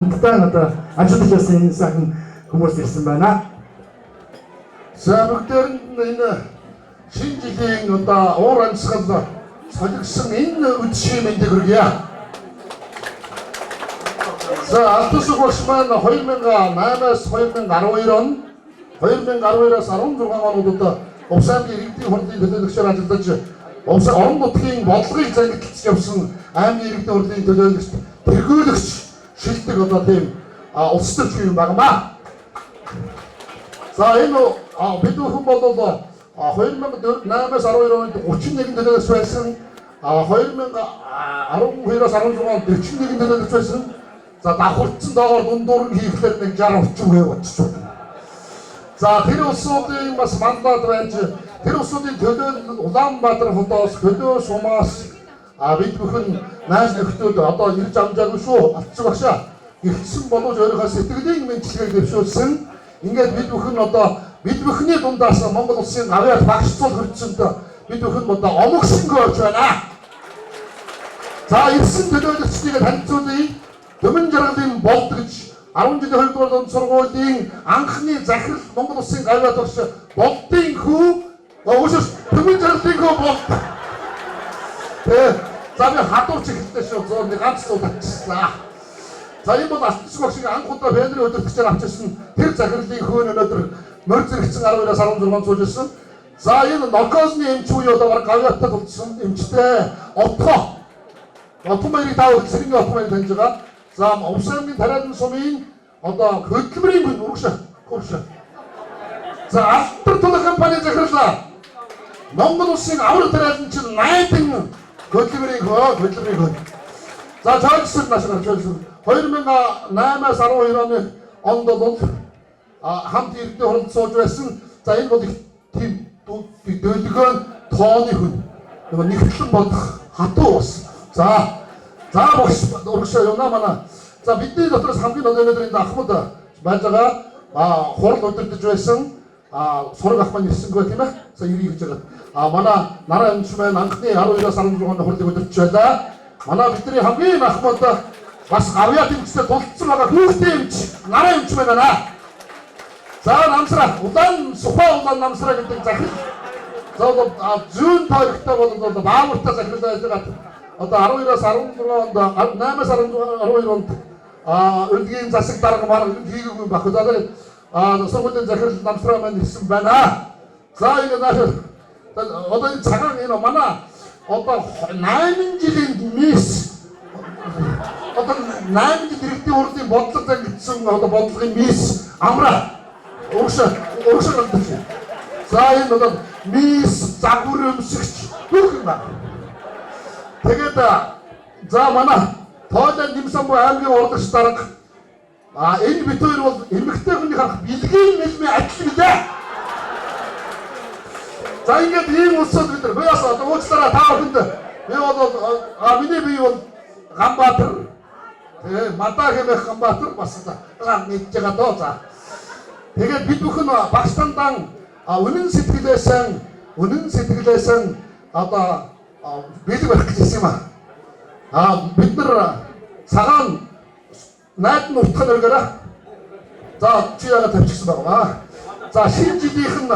одоо ажил хийсэн сайхан хүмүүс ирсэн байна. За бүгдээр энэ шинэ жилийн одоо уур амьсгал солигдсон энэ үдшийн мэндийг хүргье. За Алтан сүх багш маань 2008-аас 2012 он 2012-аас 16 онуудад Увсаймгийн иргэдийн хурлын төлөөлөгчөөр ажиллаж орон нутгийн бодлогыг зангидалж явсан аймгийн иргэдийн хурлын төлөөлөгч тэргүүлэгч шилдэг одоо тийм улс төрч юм байна. За энэ бид бүхэн бол 2008-аас 12 онд 31 төлөөлөгч байсан. 2012-аас 16 онд 41 төлөөлөгч байсан. За давхарцсан доогоор дундуур хийхлээр нэг 60 орчим хувь болчихсон. За тэр улсуудын бас мандат байж тэр улсуудын төлөөлөл Улаанбаатар хотоос Хөдөө сумаас бид бүхэн найз нөхдөд одоо ирж амжаагүй шүү алцсан багшаа ирсэн боловч өөрийнхөө сэтгэлийн мэдлэгийг дэвшүүлсэн. Ингээд бид бүхэн одоо бид бүхний дундаас Монгол улсын гавьяат багшцуул хөрцөнд бид бүхэн одоо омогшингөө орж байна. За ирсэн төлөөлөгчдийг танилцуулъя. Төмөн жаргалын болд гэж 10 жилийн 2 дугаар дунд сургуулийн анхны захирал Монгол улсын гавьяат багш болдын хүү төмөн жаргалын хүү болд. За би хадууч ихтэй шүү зооны ганц цуу татчихлаа. За энэ бол Алтан сүх багшийн анх удаа федерийн удирдагчаар авчирсан тэр захирлын хөөн өнөөдөр морь зэрэгцэн 12-аас 16 сууж ирсэн. За энэ нокозны эмч буюу одоо гавьяатад болчихсон эмчтэй отхоо. Отмойрыг таавал сэргийн отмойрыг таньж байгаа. За Увсаймгийн тариалан сумын одоо хөдөлмөрийн хүн урагшаа. За Алтар тулах компани захирлаа. Монгол улсын авраг тариаланчин найдан хөдөлмөрийн хүн. За цаашид нашрал 2008-аас 12 оны онд бол хамт иргэдийн хурлд сууж байсан. За энэ бол их тийм дөөлгөөн тооны хүн. Нөгөө нэгтлэн бодох хатуу ус. За багш урагшаа явна манай. За бидний дотроос хамгийн өнөөдрийн Ахмад байж байгаа хурал удирдах байсан сураг ах маань ирсэнгүй тийм ээ. За ирэх гэж байгаа. Манай нараа эмч маань анхны 12-аас 16 оны хурлыг удирдах байлаа. Манай бидний хамгийн Ахмад бас гавьяат эмчтэй тулцсан байгаа хүүхдээ эмч нараа эмч байна. За намсраа Улаан намсраа гэдэг захирал. За зүүн тойрогтой бол баамартай захирал байж байгаа. Одоо 12-аас 16 онд 8-аас 12 онд үлгийн засаг дарга марга хийгээгүй байх. За сургуулийн захирал намсраа маань ирсэн байна. За энэ нааш одоо энэ цагаан энэ манай одоо 8 жилийн мис одоо 8 жил иргэдийн хурлын бодлого зангидсан одоо бодлогын мис амраа урагшаа. За энэ одоо мис загвар өмсөгч бүх юм байна. Тэгээд за манай Тоолын Нимсанбуу аймгийн урлагч дарга энэ бид хоёр бол эмэгтэй хүний харах бэлгийн нэлмээ адил билээ. За ингээд ийм улсууд бид нар боёс одоо уучлаарай та бүхэнд би бол миний бие бол Ганбаатар мадаа хэмээх Ганбаатар бас мэдж байгаа доо. За тэгээд бид бүхэн багш тандан үнэн сэтгэлээсэн одоо бэлэг барих гэж хэлсэн юм бид нар цагаан найдан уртхан өргөрөө. За чи яагаад тавьчихсан байгаа. За шинэ жилийнх нь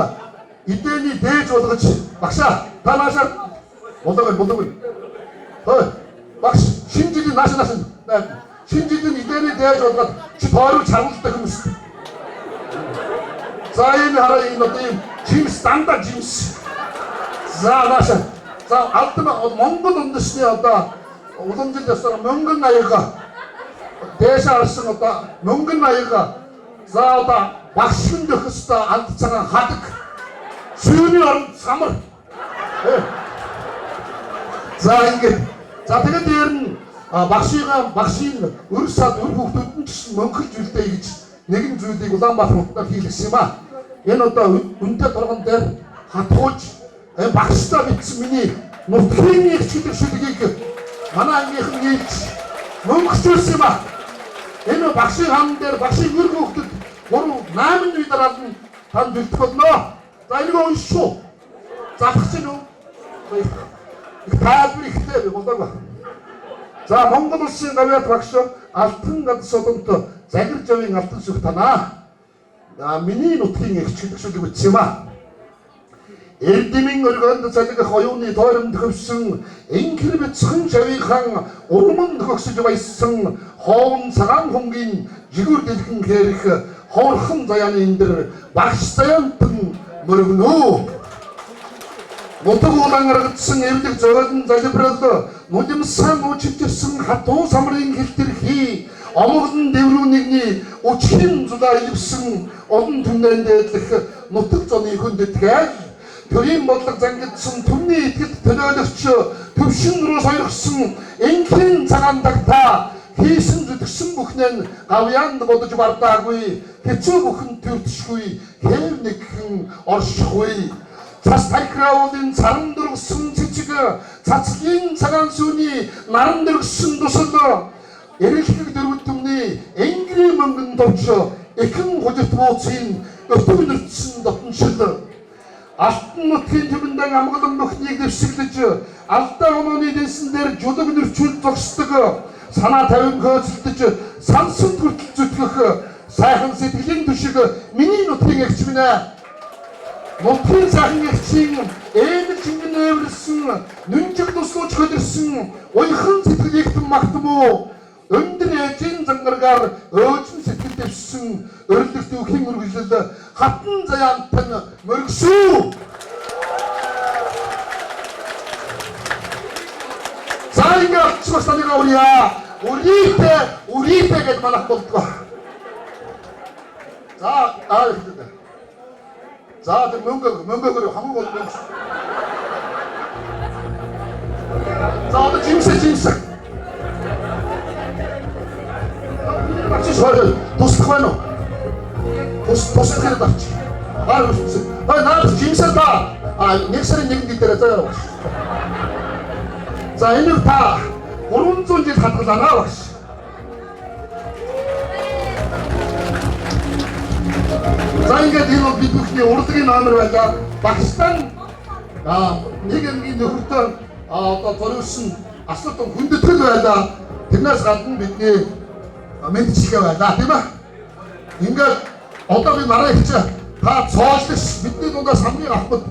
эдээний дээж болгож багшаа та наашаа болоогүй. Багш шинэ жилийн наашаа шинэ жилийн эдээний дээж болгоод чи тойрог чаргалдаг хүмүүс. За энэ хараа энэ одоо юм жимс дандаа жимс. За наашаа. За алдан Монгол үндэсний одоо уламжил ёсоор мөнгөн аяга дээш харсан одоо мөнгөн аяга за одоо багшин дөхөстэй алд цагаан хадаг сүүний оронд самар. За ингээд за тэгээд дээр нь багшийн өр сад өр хүүхдүүд нь ч мөнгөлж үлдээ гэж нэгэн зүйлийг Улаанбаатар хотод хийлгсэн юм а. Энэ одоо үнэтэй торгон дээр хатгуулж багштай бичсэн миний нутгийн нэгчлэг шүлгийг манай ангийнхан нийлж мөнгөчүүлсэн юм а. Энэ багшийн хам дээр багшийн өр хүүхдэд 8 вид дараалал нь тань бэлдэх болно. За энийг уншуу. Залах чинь үү? Их тайлбар ихтэй болоогүй. За Монгол улсын гавьяат багш Алтан гад содонто Загир жавын алтан сүх танаа. Миний нутгийн эгч гэдэг шүлэг бичсэн юм аа. Эрдэмийн өргөнд залгах оюуны тойронд хөвсөн энхэр бяцхан шавийнхаа урман төгсөж баяссан хоон цагаан хонгийн жигүр дэлхэн хэрэх хоорхон заяаны эндэр багш заяантан мөргөнөө. Нутаг улаан аргадсан эвлэг зөөлөн залбирал нулимсан уучирсан хатуу самрын хэлтэрхий омглон дэврүү нэгний өчхин зулаа ивсэн олон түмнэн дээдлэх нутаг зоны хүндэтгэж төрийн бодлого зангидсан түмний итгэл төлөөлөгч төвшин рүү сойрхсон энхэн цагаан тагта хийсэн зүтгэсэн бүхнэн гавьяанд бодож бардаагүй хэцүү бүхэн төртшгүй хэр нэгхэн оршихгүй цас тайкраудын царан дөргсөн цэцэг цацгийн цагаан сүүний наран дөргсөн тусал эрэлхэг дөрвөн түмний энгри мөнгөн товч эхэн хужит бууцын өтөг нэрчсэн дотношил алтан нутгийн түмэндээ амгалан бүхнийг дэвсэглэж алдаа онооны дэнсэн дээр жулуг нэрчүүл зогсдог санаа тавин хөөцөлдөж сансанд хүртэл зүтгэх сайхан сэтгэлийн түшиг миний нутгийн эгч минь ээ. Нутгийн сайхан эгчийн ээнэр чингэн нээвэрсэн нүнжиг туслууч хөдөрсөн уйхан сэтгэл эгтэн магтмуу өндөр ээжийн зангаргаар өөжин сэтгэл дэвссэн өрлөгт үхийн үргэлжлэл хатан заяантан мөргсүү. За ингээд очиж таныгаа үрийтэй гэж манах болдгоо. За За тэр мөнгөөр хамаг бол мөнгө. За одоо жимсэ. Тусах байна уу? Тусах хэрэг авч. Наад жимсэ та. Нэг сарын нэгэнд дээр заяа багш. За энийг та 300 жил хадгалаа багш. За ингээд энэ бол бид бүхний урлагийн номер байлаа. Пакистан нэг эмгийн нөхөртөө одоо зориулсан асуудал хүндэтгэл байлаа. Тэрнээс гадна бидний мэдчилгээ байлаа тийм ээ. Ингээд одоо би нараа ихч та цоолж бидний дундаас хамгийн ахмад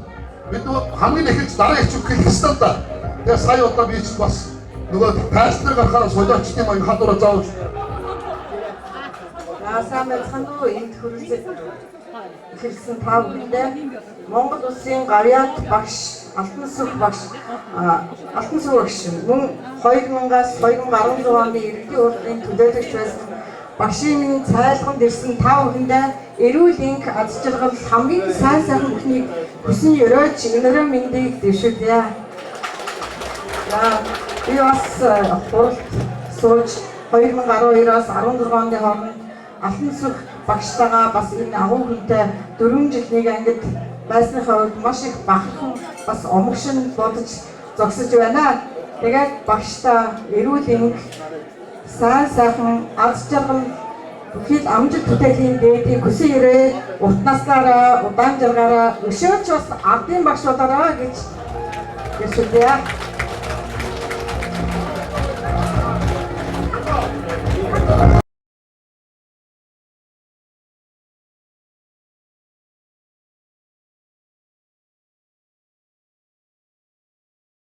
бид хамгийн ихэнх нараа ихч өгөх хэвээр та. Тэгээ сая удаа би ч бас нөгөө пастор гарахаар солиочдын маяг хадуура заавал. Сайн байцгаана уу энд хүрэлцээд хэлсэн та бүхэндээ Монгол улсын гавьяат багш Алтан сүх багш мөн 2000-аас 2016 оны иргэдийн урлагийн төлөөлөгч байсан багшийн минь цайлганд ирсэн та бүхэндээ эрүүл энх аз жаргал хамгийн сайн бүхнийг хүсэн өрөөж өнөрөө мэндийг дэвшүүлье. Би бас хуралд сууж 2012-аас 16 оны хооронд Алтан сүх багштайгаа бас энэ агуу хүнтэй 4 жил нэг ангид байсныхаа үед маш их бахархан бас омгшин бодож зогсож байна. Тэгээд багштай эрүүл энх сайхан аз жаргал бүхэл амжилт бүтээлийн дээдийг хүсэн өрөө утнаслаараа удаан жаргаараа өшөөч бас ардын багш болоорой гэж хэлсэн.